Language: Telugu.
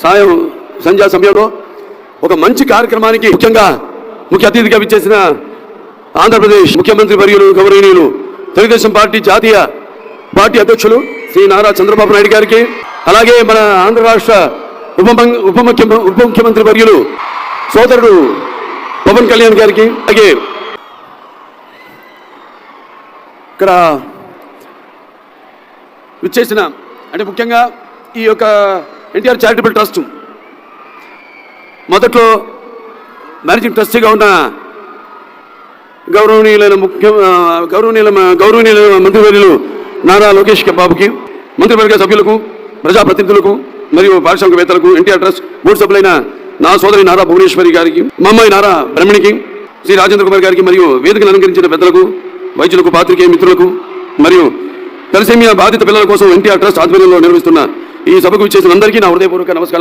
సంధ్యా సమయంలో ఒక మంచి కార్యక్రమానికి ముఖ్యంగా ముఖ్య అతిథిగా విచ్చేసిన ఆంధ్రప్రదేశ్ ముఖ్యమంత్రి వర్యులు గౌరవనీయులు తెలుగుదేశం పార్టీ జాతీయ పార్టీ అధ్యక్షులు శ్రీ నారా చంద్రబాబు నాయుడు గారికి, అలాగే మన ఆంధ్ర రాష్ట్ర ఉప ముఖ్యమంత్రి వర్యులు సోదరుడు పవన్ కళ్యాణ్ గారికి, అలాగే ఇక్కడ విచ్చేసిన అంటే ముఖ్యంగా ఈ యొక్క ఎన్టీఆర్ చారిటబుల్ ట్రస్ట్ మొదట్లో మేనేజింగ్ ట్రస్టీగా ఉన్న గౌరవనీయులైన మంత్రివర్యులు నారా లోకేష్ బాబుకి, మంత్రివర్గ సభ్యులకు, ప్రజాప్రతినిధులకు మరియు పారిశ్రామికవేత్తలకు, ఎన్టీఆర్ ట్రస్ట్ బోర్డు సభ్యులైన నా సోదరి నారా భువనేశ్వరి గారికి, మా అమ్మాయి నారా బ్రహ్మణికి, శ్రీ రాజేంద్ర కుమార్ గారికి మరియు వేదికను అలంకరించిన పెద్దలకు, వైద్యులకు, పాత్రికేయ మిత్రులకు మరియు తలసేమియా బాధిత పిల్లల కోసం ఎన్టీఆర్ ట్రస్ట్ ఆధ్వర్యంలో నిర్వహిస్తున్న ఈ సభకు విచ్చేసిన అందరికీ నా హృదయపూర్వక నమస్కారం.